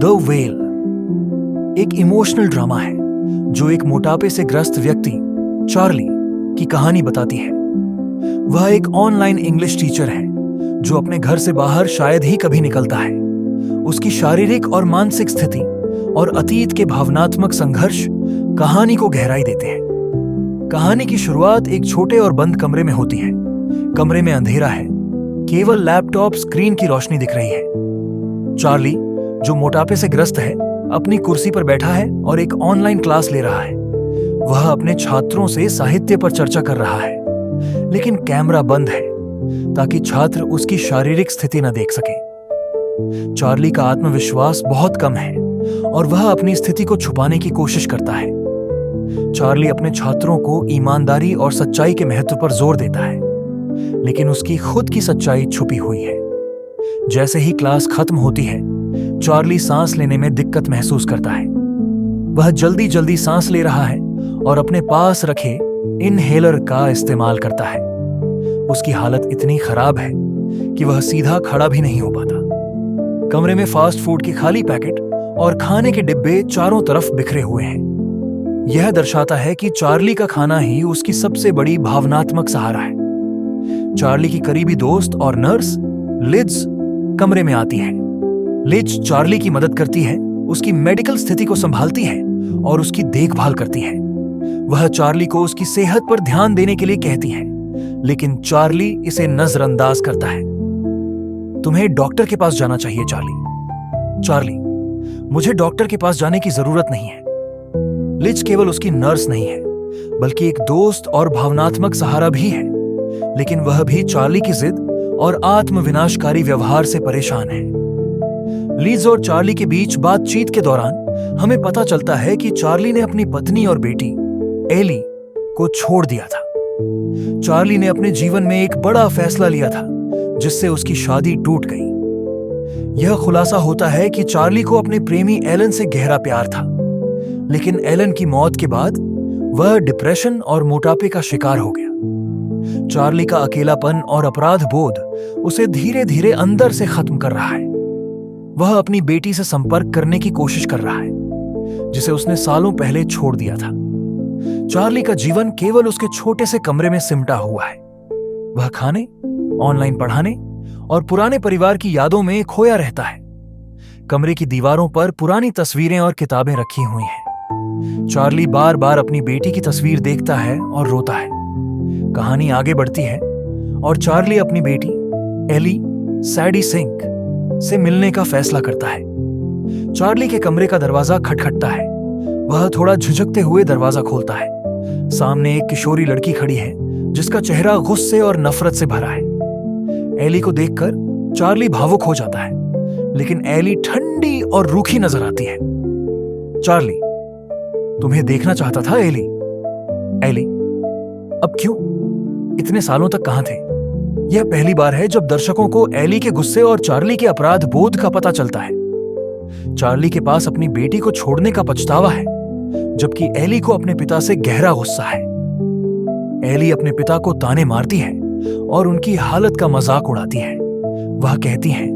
The well एक emotional drama है जो एक मोटापे से ग्रस्त व्यक्ति चार्ली की कहानी बताती है। वह एक ऑनलाइन इंग्लिश टीचर है जो अपने घर से बाहर शायद ही कभी निकलता है। उसकी शारीरिक और मानसिक स्थिति और अतीत के भावनात्मक संघर्ष कहानी को गहराई देते हैं। कहानी की शुरुआत एक छोटे और बंद कमरे में होती है। कमरे में अंधेरा है, केवल लैपटॉप स्क्रीन की रोशनी दिख रही है। चार्ली, जो मोटापे से ग्रस्त है, अपनी कुर्सी पर बैठा है और एक ऑनलाइन क्लास ले रहा है। वह अपने छात्रों से साहित्य पर चर्चा कर रहा है, लेकिन कैमरा बंद है ताकि छात्र उसकी शारीरिक स्थिति न देख सके। चार्ली का आत्मविश्वास बहुत कम है और वह अपनी स्थिति को छुपाने की कोशिश करता है। चार्ली अपने छात्रों को ईमानदारी और सच्चाई के महत्व पर जोर देता है, लेकिन उसकी खुद की सच्चाई छुपी हुई है। जैसे ही क्लास खत्म होती है, चार्ली सांस लेने में दिक्कत महसूस करता है। वह जल्दी जल्दी सांस ले रहा है और अपने पास रखे इनहेलर का इस्तेमाल करता है। उसकी हालत इतनी खराब है कि वह सीधा खड़ा भी नहीं हो पाता। कमरे में फास्ट फूड के खाली पैकेट और खाने के डिब्बे चारों तरफ बिखरे हुए हैं। यह दर्शाता है कि चार्ली का खाना ही उसकी सबसे बड़ी भावनात्मक सहारा है। चार्ली की करीबी दोस्त और नर्स लिज कमरे में आती है। लिज चार्ली की मदद करती है, उसकी मेडिकल स्थिति को संभालती है और उसकी देखभाल करती है। वह चार्ली को उसकी सेहत पर ध्यान देने के लिए कहती है, लेकिन चार्ली इसे नजरअंदाज करता है। तुम्हें डॉक्टर के पास जाना चाहिए चार्ली। चार्ली, मुझे डॉक्टर के पास जाने की जरूरत नहीं है। लिज केवल उसकी नर्स नहीं है, बल्कि एक दोस्त और भावनात्मक सहारा भी है, लेकिन वह भी चार्ली की जिद और आत्मविनाशकारी व्यवहार से परेशान है। लिज और चार्ली के बीच बातचीत के दौरान हमें पता चलता है कि चार्ली ने अपनी पत्नी और बेटी एली को छोड़ दिया था। चार्ली ने अपने जीवन में एक बड़ा फैसला लिया था, जिससे उसकी शादी टूट गई। यह खुलासा होता है कि चार्ली को अपने प्रेमी एलन से गहरा प्यार था, लेकिन एलन की मौत के बाद वह डिप्रेशन और मोटापे का शिकार हो गया। चार्ली का अकेलापन और अपराध बोध उसे धीरे धीरे अंदर से खत्म कर रहा है। वह अपनी बेटी से संपर्क करने की कोशिश कर रहा है, जिसे उसने सालों पहले छोड़ दिया था। चार्ली का जीवन केवल उसके छोटे से कमरे में सिमटा हुआ है। वह खाने, ऑनलाइन पढ़ाने और पुराने परिवार की यादों में खोया रहता है। कमरे की दीवारों पर पुरानी तस्वीरें और किताबें रखी हुई हैं। चार्ली बार बार अपनी बेटी की तस्वीर देखता है और रोता है। कहानी आगे बढ़ती है और चार्ली अपनी बेटी एली सैडी सिंक से मिलने का फैसला करता है। चार्ली के कमरे का दरवाजा खटखटता है। वह थोड़ा झिझकते हुए दरवाजा खोलता है। सामने एक किशोरी लड़की खड़ी है, जिसका चेहरा गुस्से और नफरत से भरा है। एली को देखकर चार्ली भावुक हो जाता है, लेकिन एली ठंडी और रूखी नजर आती है। चार्ली, तुम्हें देखना चाहता था एली। एली, अब क्यों? इतने सालों तक कहां थे? यह पहली बार है जब दर्शकों को एली के गुस्से और चार्ली के अपराध बोध का पता चलता है। चार्ली के पास अपनी बेटी को छोड़ने का पछतावा है, जबकि एली को अपने पिता से गहरा गुस्सा है। एली अपने पिता को ताने मारती है और उनकी हालत का मजाक उड़ाती है। वह कहती है,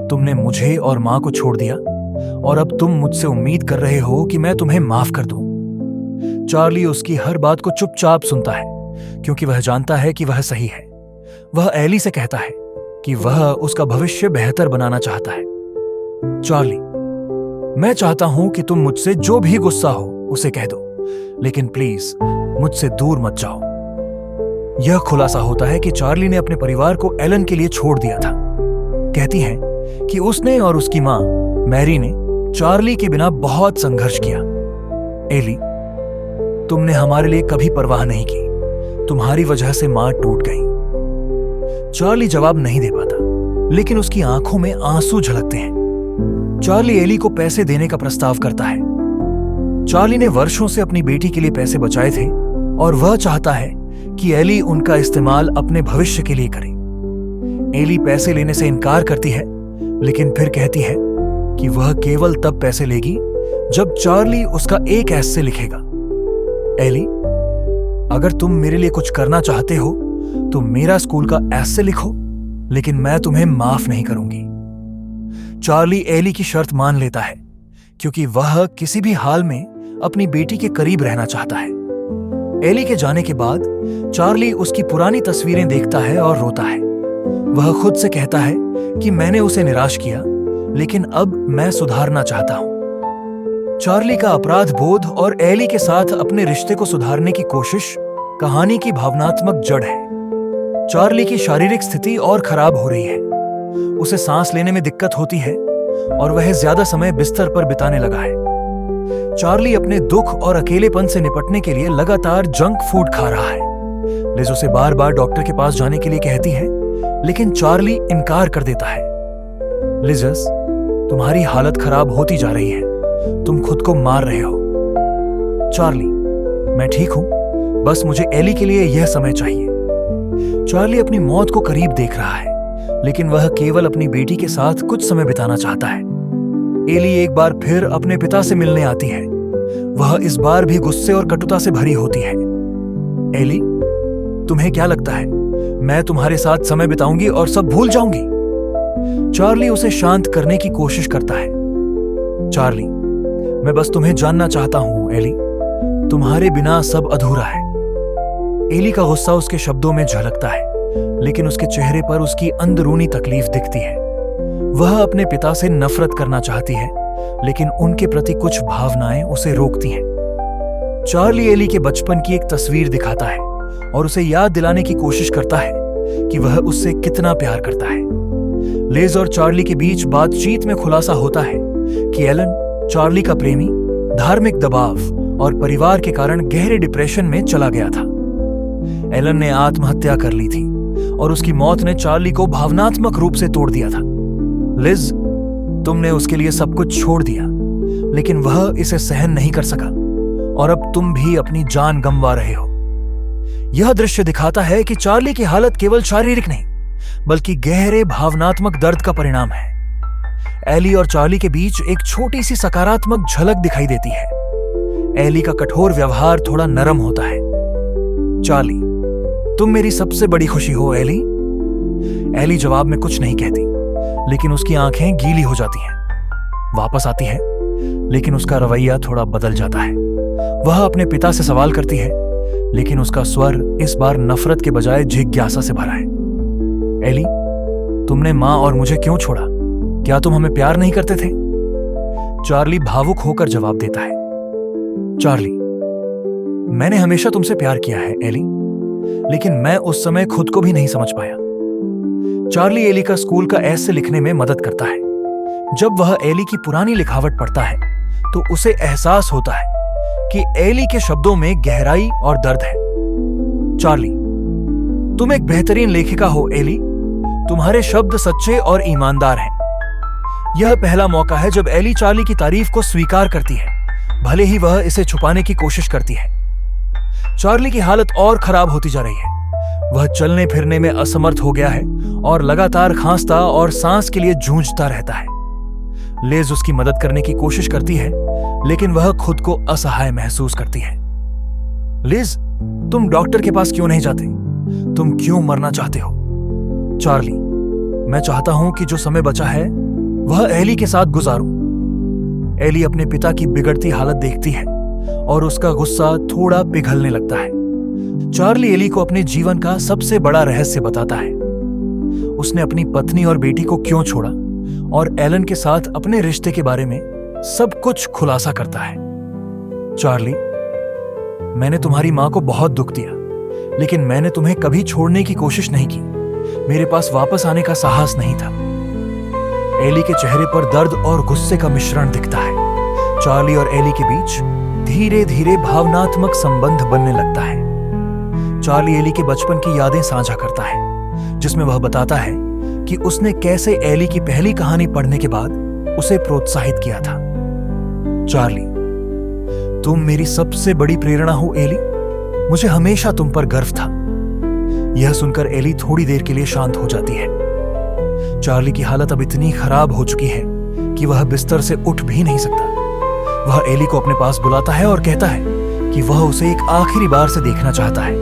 तुमने मुझे और मां को छोड़ दिया और अब तुम मुझसे उम्मीद कर रहे हो कि मैं तुम्हें माफ कर दूं। चार्ली उसकी हर बात को चुपचाप सुनता है, क्योंकि वह जानता है कि वह सही है। वह एली से कहता है कि वह उसका भविष्य बेहतर बनाना चाहता है। चार्ली, मैं चाहता हूं कि तुम मुझसे जो भी गुस्सा हो उसे कह दो, लेकिन प्लीज मुझसे दूर मत जाओ। यह खुलासा होता है कि चार्ली ने अपने परिवार को एलन के लिए छोड़ दिया था। कहती है कि उसने और उसकी मां मैरी ने चार्ली के बिना बहुत संघर्ष किया। एली, तुमने हमारे लिए कभी परवाह नहीं की। तुम्हारी वजह से मां टूट गई। चार्ली जवाब नहीं दे पाता, लेकिन उसकी आंखों में आंसू झलकते हैं। चार्ली एली को पैसे देने का प्रस्ताव करता है। चार्ली ने वर्षों से अपनी बेटी के लिए पैसे बचाए थे और वह चाहता है कि एली उनका इस्तेमाल अपने भविष्य के लिए करे। एली पैसे लेने से इनकार करती है, लेकिन फिर कहती है कि वह केवल तब पैसे लेगी जब चार्ली उसका एक ऐसे लिखेगा। एली, अगर तुम मेरे लिए कुछ करना चाहते हो तो मेरा स्कूल का ऐसे लिखो, लेकिन मैं तुम्हें माफ नहीं करूंगी। चार्ली एली की शर्त मान लेता है क्योंकि वह किसी भी हाल में अपनी बेटी के करीब रहना चाहता है। एली के जाने के बाद चार्ली उसकी पुरानी तस्वीरें देखता है और रोता है। वह खुद से कहता है कि मैंने उसे निराश किया, लेकिन अब मैं सुधारना चाहता हूं। चार्ली का अपराध बोध और एली के साथ अपने रिश्ते को सुधारने की कोशिश कहानी की भावनात्मक जड़ है। चार्ली की शारीरिक स्थिति और खराब हो रही है। उसे सांस लेने में दिक्कत होती है और वह ज्यादा समय बिस्तर पर बिताने लगा है। चार्ली अपने दुख और अकेलेपन से निपटने के लिए लगातार जंक फूड खा रहा है। लिज उसे बार बार डॉक्टर के पास जाने के लिए कहती है, लेकिन चार्ली इनकार कर देता है। लिजस, तुम्हारी हालत खराब होती जा रही है, तुम खुद को मार रहे हो। चार्ली, मैं ठीक हूं, बस मुझे एली के लिए यह समय चाहिए। चार्ली अपनी मौत को करीब देख रहा है, लेकिन वह केवल अपनी बेटी के साथ कुछ समय बिताना चाहता है। एली एक बार फिर अपने पिता से मिलने आती है। वह इस बार भी गुस्से और कटुता से भरी होती है। एली, तुम्हें क्या लगता है मैं तुम्हारे साथ समय बिताऊंगी और सब भूल जाऊंगी? चार्ली उसे शांत करने की कोशिश करता है। चार्ली, मैं बस तुम्हें जानना चाहता हूं एली, तुम्हारे बिना सब अधूरा है। एली का गुस्सा उसके शब्दों में झलकता है, लेकिन उसके चेहरे पर उसकी अंदरूनी तकलीफ दिखती है। वह अपने पिता से नफरत करना चाहती है, लेकिन उनके प्रति कुछ भावनाएं उसे रोकती हैं। चार्ली एली के बचपन की एक तस्वीर दिखाता है और उसे याद दिलाने की कोशिश करता है कि वह उससे कितना प्यार करता है। लिज और चार्ली के बीच बातचीत में खुलासा होता है कि एलन चार्ली का प्रेमी, धार्मिक दबाव और परिवार के कारण गहरे डिप्रेशन में चला गया था। एलन ने आत्महत्या कर ली थी और उसकी मौत ने चार्ली को भावनात्मक रूप से तोड़ दिया था। लिज, तुमने उसके लिए सब कुछ छोड़ दिया, लेकिन वह इसे सहन नहीं कर सका और अब तुम भी अपनी जान गंवा रहे हो। यह दृश्य दिखाता है कि चार्ली की हालत केवल शारीरिक नहीं, बल्कि गहरे भावनात्मक दर्द का परिणाम है। एली और चार्ली के बीच एक छोटी सी सकारात्मक झलक दिखाई देती है। एली का कठोर व्यवहार थोड़ा नरम होता है। चार्ली, तुम मेरी सबसे बड़ी खुशी हो एली। एली जवाब में कुछ नहीं कहती, लेकिन उसकी आंखें गीली हो जाती हैं। वापस आती है, लेकिन उसका रवैया थोड़ा बदल जाता है। वह अपने पिता से सवाल करती है, लेकिन उसका स्वर इस बार नफरत के बजाय जिज्ञासा से भरा है। एली, तुमने मां और मुझे क्यों छोड़ा? क्या तुम हमें प्यार नहीं करते थे? चार्ली भावुक होकर जवाब देता है, चार्ली, मैंने हमेशा तुमसे प्यार किया है एली, लेकिन मैं उस समय खुद को भी नहीं समझ पाया। चार्ली एली का स्कूल का ऐसे लिखने में मदद करता है। जब वह एली की पुरानी लिखावट पढ़ता है तो उसे एहसास होता है कि एली के शब्दों में गहराई और दर्द है। चार्ली, तुम एक बेहतरीन लेखिका हो एली, तुम्हारे शब्द सच्चे और ईमानदार हैं। यह पहला मौका है जब एली चार्ली की तारीफ को स्वीकार करती है, भले ही वह इसे छुपाने की कोशिश करती है। चार्ली की हालत और खराब होती जा रही है। वह चलने फिरने में असमर्थ हो गया है और लगातार खांसता और सांस के लिए जूझता रहता है। लिज उसकी मदद करने की कोशिश करती है, लेकिन वह खुद को असहाय महसूस करती है। लिज, तुम डॉक्टर के पास क्यों नहीं जाते? तुम क्यों मरना चाहते हो? चार्ली, मैं चाहता हूं कि जो समय बचा है वह एली के साथ गुजारूं। एली अपने पिता की बिगड़ती हालत देखती है और उसका गुस्सा थोड़ा पिघलने लगता है। चार्ली एली को अपने जीवन का सबसे बड़ा रहस्य बताता है। उसने अपनी पत्नी और बेटी को क्यों छोड़ा और एलन के साथ अपने रिश्ते के बारे में सब कुछ खुलासा करता है। चार्ली, मैंने तुम्हारी मां को बहुत दुख दिया, लेकिन मैंने तुम्हें कभी छोड़ने की कोशिश नहीं की। मेरे पास वापस आने का साहस नहीं था। एली के चेहरे पर दर्द और गुस्से का मिश्रण दिखता है। चार्ली और एली के बीच धीरे धीरे भावनात्मक संबंध बनने लगता है। चार्ली एली के बचपन की यादें साझा करता है, जिसमें वह बताता है कि उसने कैसे एली की पहली कहानी पढ़ने के बाद उसे प्रोत्साहित किया था। चार्ली, तुम मेरी सबसे बड़ी प्रेरणा हो एली, मुझे हमेशा तुम पर गर्व था। यह सुनकर एली थोड़ी देर के लिए शांत हो जाती है। चार्ली की हालत अब इतनी खराब हो चुकी है कि वह बिस्तर से उठ भी नहीं सकता। वह एली को अपने पास बुलाता है और कहता है कि वह उसे एक आखिरी बार से देखना चाहता है।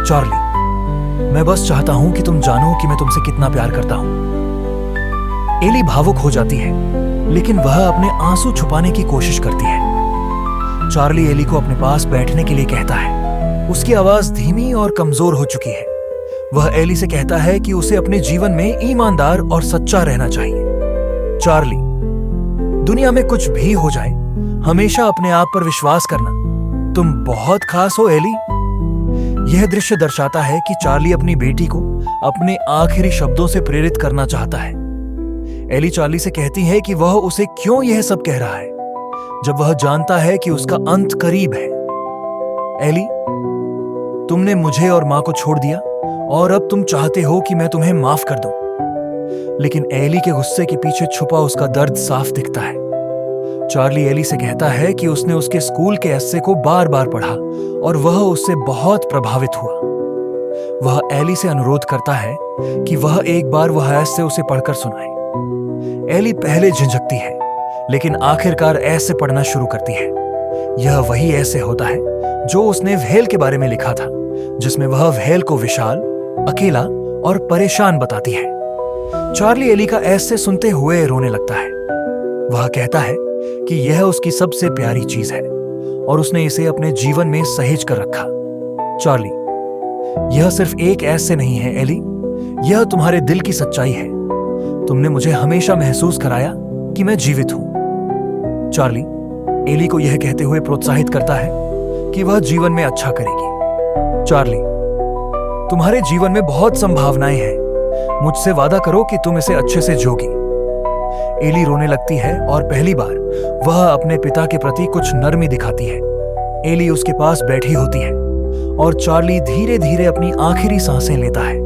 चार्ली, मैं बस चाहता हूं कि तुम जानो कि मैं तुमसे कितना प्यार करता हूं। एली भावुक हो जाती है, लेकिन वह अपने आंसू छुपाने की कोशिश करती है। चार्ली एली को अपने पास बैठने के लिए कहता है। उसकी आवाज धीमी और कमजोर हो चुकी है। वह एली से कहता है कि उसे अपने जीवन में ईमानदार और सच्चा रहना चाहिए। चार्ली, दुनिया में कुछ भी हो जाए, हमेशा अपने आप पर विश्वास करना। तुम बहुत खास हो एली। यह दृश्य दर्शाता है कि चार्ली अपनी बेटी को अपने आखिरी शब्दों से प्रेरित करना चाहता है। एली चार्ली से कहती है कि वह उसे क्यों यह सब कह रहा है, जब वह जानता है कि उसका अंत करीब है। एली, तुमने मुझे और मां को छोड़ दिया और अब तुम चाहते हो कि मैं तुम्हें माफ कर दूं। लेकिन एली के गुस्से के पीछे छुपा उसका दर्द साफ दिखता है। चार्ली एली से कहता है कि उसने उसके स्कूल के एस्से को बार बार पढ़ा और वह उससे बहुत प्रभावित हुआ। वह एली से अनुरोध करता है कि वह एक बार वह एस्से उसे पढ़कर सुनाए। एली पहले झिझकती है, लेकिन आखिरकार ऐसे पढ़ना शुरू करती है। यह वही ऐसे होता है जो उसने व्हेल के बारे में लिखा था, जिसमें वह व्हेल को विशाल, अकेला और परेशान बताती है। चार्ली एली का ऐसे सुनते हुए रोने लगता है। वह कहता है कि यह उसकी सबसे प्यारी चीज है और उसने इसे अपने जीवन में सहेज कर रखा। चार्ली, यह सिर्फ एक ऐसे नहीं है एली, यह तुम्हारे दिल की सच्चाई है। तुमने मुझे हमेशा महसूस कराया कि मैं जीवित हूं। चार्ली एली को यह कहते हुए प्रोत्साहित करता है कि वह जीवन में अच्छा करेगी। चार्ली, तुम्हारे जीवन में बहुत संभावनाएं हैं। मुझसे वादा करो कि तुम इसे अच्छे से जोगी। एली रोने लगती है और पहली बार वह अपने पिता के प्रति कुछ नरमी दिखाती है। एली उसके पास बैठी होती है और चार्ली धीरे धीरे अपनी आखिरी सांसें लेता है।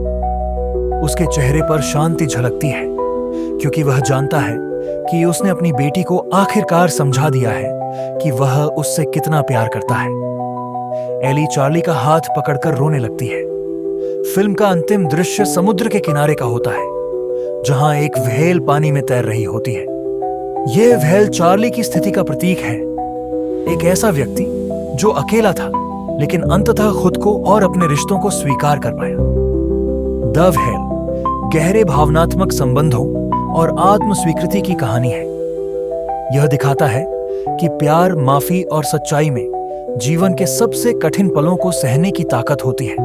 उसके चेहरे पर शांति झलकती है, क्योंकि वह जानता है कि उसने अपनी बेटी को आखिरकार समझा दिया है कि वह उससे कितना प्यार करता है। एली चार्ली का हाथ पकड़कर रोने लगती है। फिल्म का अंतिम दृश्य समुद्र के किनारे का होता है, जहां एक व्हेल पानी में तैर रही होती है। यह व्हेल चार्ली की स्थिति का प्रतीक है। एक ऐसा व्यक्ति जो अकेला था, लेकिन अंततः खुद को और अपने रिश्तों को स्वीकार कर पाया। द व्हेल गहरे भावनात्मक संबंधों और आत्म स्वीकृति की कहानी है। यह दिखाता है कि प्यार, माफी और सच्चाई में जीवन के सबसे कठिन पलों को सहने की ताकत होती है।